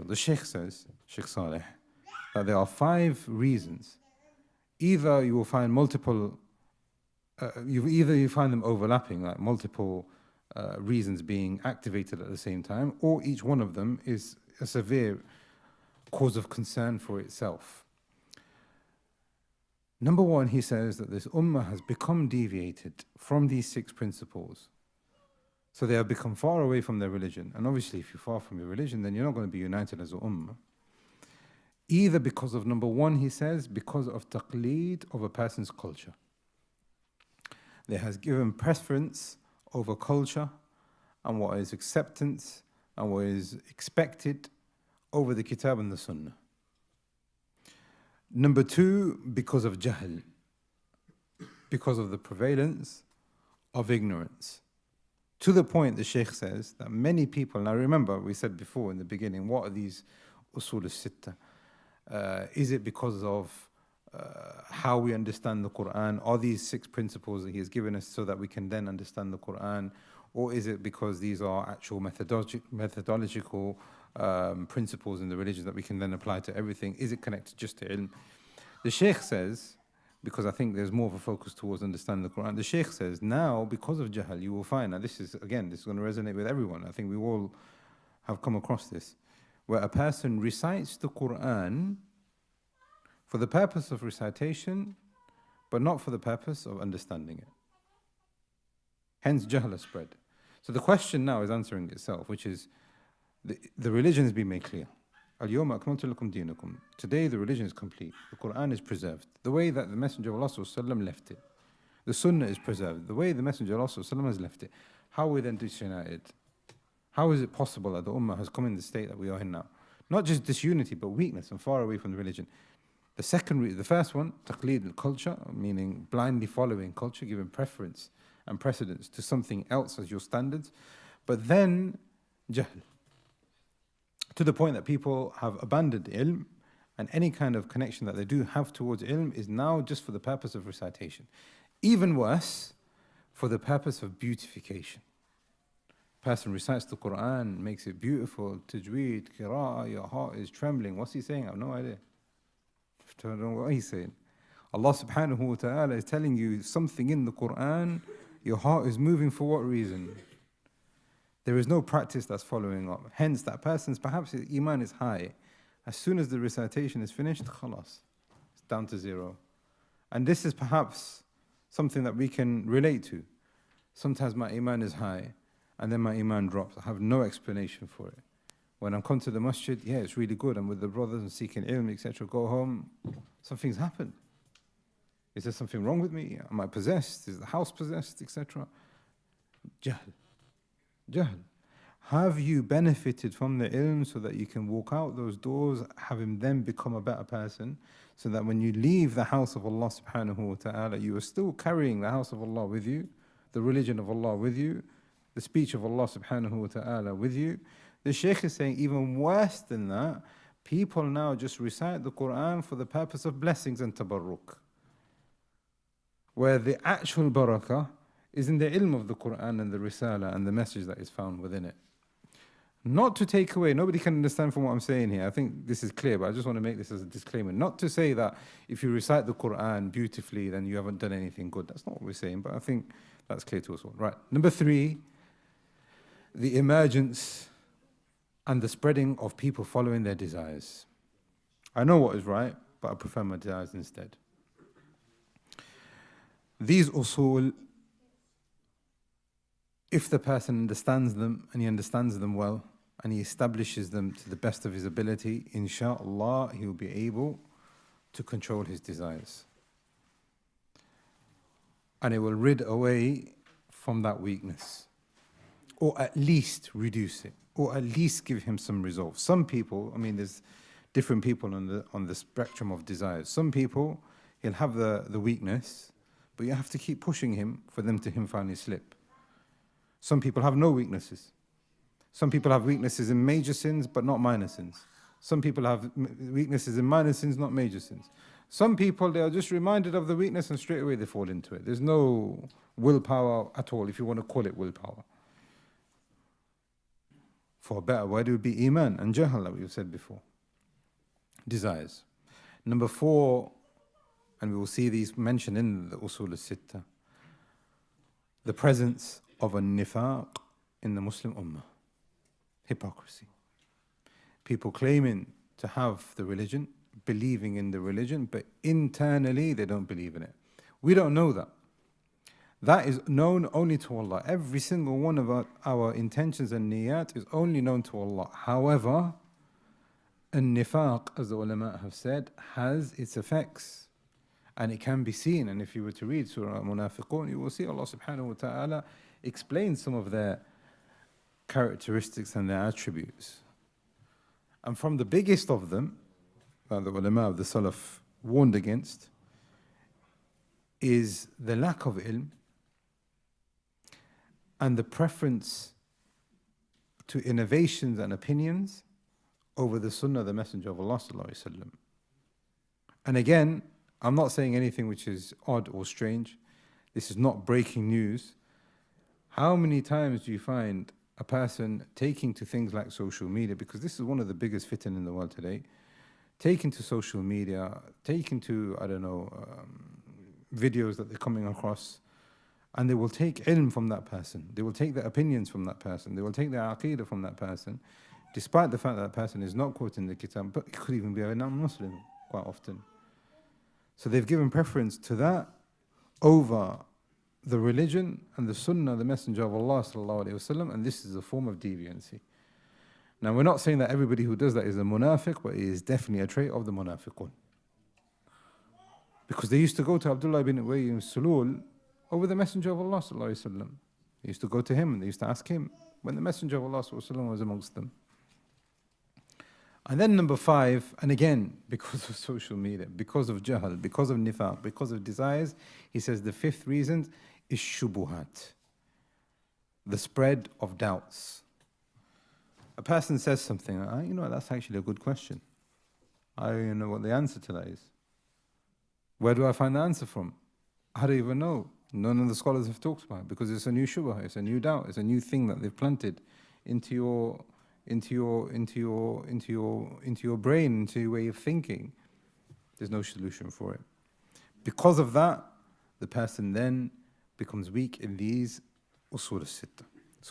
The Sheikh says, Sheikh Saleh, that there are 5 reasons. Either you will find multiple, you find them overlapping, like multiple reasons being activated at the same time, or each one of them is a severe cause of concern for itself. Number 1, he says that this ummah has become deviated from these 6 principles. So they have become far away from their religion. And obviously, if you're far from your religion, then you're not going to be united as an ummah. Either because of, number 1, he says, because of taqleed of a person's culture. They has given preference over culture and what is acceptance and what is expected over the kitab and the sunnah. Number 2, because of jahl, because of the prevalence of ignorance. To the point, the Shaykh says that many people, now remember we said before in the beginning, what are these Usul al-Sittah? Is it because of how we understand the Quran? Are these 6 principles that he has given us so that we can then understand the Quran? Or is it because these are actual methodological principles in the religion that we can then apply to everything? Is it connected just to ilm? The Shaykh says, because I think there's more of a focus towards understanding the Quran, the Shaykh says, now because of jahl, you will find, now this is going to resonate with everyone. I think we all have come across this, where a person recites the Quran for the purpose of recitation, but not for the purpose of understanding it. Hence, jahl has spread. So the question now is answering itself, which is, the religion has been made clear. Al-yawma akmaltu lakum dinakum. Today the religion is complete. The Quran is preserved. The way that the Messenger of Allah left it. The Sunnah is preserved. The way the Messenger of Allah has left it. How are we then disunited? How is it possible that the Ummah has come in the state that we are in now? Not just disunity, but weakness and far away from the religion. The first one, taqleed al-culture, meaning blindly following culture, giving preference and precedence to something else as your standards. But then, jahl. To the point that people have abandoned ilm, and any kind of connection that they do have towards ilm is now just for the purpose of recitation. Even worse, for the purpose of beautification. Person recites the Quran, makes it beautiful, tajweed, qira'ah, your heart is trembling. What's he saying? I have no idea. I don't know what he's saying. Allah subhanahu wa ta'ala is telling you something in the Quran, your heart is moving for what reason? There is no practice that's following up. Hence, that person's, perhaps his iman is high. As soon as the recitation is finished, khalas, it's down to 0. And this is perhaps something that we can relate to. Sometimes my iman is high, and then my iman drops. I have no explanation for it. When I come to the masjid, yeah, it's really good. I'm with the brothers and seeking ilm, etc. Go home, something's happened. Is there something wrong with me? Am I possessed? Is the house possessed, etc.? Jahl. Jahl. Have you benefited from the ilm so that you can walk out those doors, having then become a better person, so that when you leave the house of Allah subhanahu wa ta'ala, you are still carrying the house of Allah with you, the religion of Allah with you, the speech of Allah subhanahu wa ta'ala with you? The Shaykh is saying even worse than that, people now just recite the Quran for the purpose of blessings and tabarruk, where the actual barakah is in the ilm of the Quran and the risala and the message that is found within it. Not to take away, nobody can understand from what I'm saying here. I think this is clear, but I just want to make this as a disclaimer. Not to say that if you recite the Quran beautifully, then you haven't done anything good. That's not what we're saying, but I think that's clear to us all. Right. Number 3, the emergence and the spreading of people following their desires. I know what is right, but I prefer my desires instead. These usul, if the person understands them, and he understands them well, and he establishes them to the best of his ability, inshallah, he will be able to control his desires. And it will rid away from that weakness, or at least reduce it, or at least give him some resolve. Some people, I mean, there's different people on the spectrum of desires. Some people, he'll have the weakness, but you have to keep pushing him for them to finally slip. Some people have no weaknesses. Some people have weaknesses in major sins, but not minor sins. Some people have weaknesses in minor sins, not major sins. Some people, they are just reminded of the weakness and straight away they fall into it. There's no willpower at all, if you want to call it willpower. For a better word, it would be iman and jahl, like we've said before. Desires. Number 4, and we will see these mentioned in the Usul al-Sittah, the presence of a nifaq in the Muslim ummah. Hypocrisy. People claiming to have the religion, believing in the religion, but internally they don't believe in it. We don't know that. That is known only to Allah. Every single one of our intentions and niyat is only known to Allah. However, an-nifaq, as the ulama have said, has its effects. And it can be seen. And if you were to read Surah Al-Munafiqun, you will see Allah subhanahu wa ta'ala explain some of their characteristics and their attributes. And from the biggest of them, that the ulama of the Salaf warned against, is the lack of ilm and the preference to innovations and opinions over the sunnah of the Messenger of Allah sallallahu alaihi wasallam. And again, I'm not saying anything which is odd or strange. This is not breaking news. How many times do you find a person taking to things like social media, because this is one of the biggest fitan in the world today, taking to social media, taking to, videos that they're coming across, and they will take ilm from that person. They will take their opinions from that person. They will take their aqeedah from that person, despite the fact that person is not quoting the kitab, but it could even be a non-Muslim quite often. So they've given preference to that over the religion and the sunnah of the Messenger of Allah sallallahu alaihi wasallam, and this is a form of deviancy. Now, we're not saying that everybody who does that is a munafiq, but it is definitely a trait of the munafiqun. Because they used to go to Abdullah ibn Ubay ibn Sulul over the Messenger of Allah sallallahu alaihi wasallam. They used to go to him and they used to ask him when the Messenger of Allah sallallahu alaihi wasallam was amongst them. And then number 5, and again, because of social media, because of jahl, because of nifaq, because of desires, he says the 5th reason is shubuhat, the spread of doubts. A person says something, that's actually a good question. I don't even know what the answer to that is. Where do I find the answer from? I don't even know. None of the scholars have talked about it, because it's a new shubha, it's a new doubt, it's a new thing that they've planted into your brain, into your way of thinking. There's no solution for it. Because of that, the person then becomes weak in these usul al-sittah.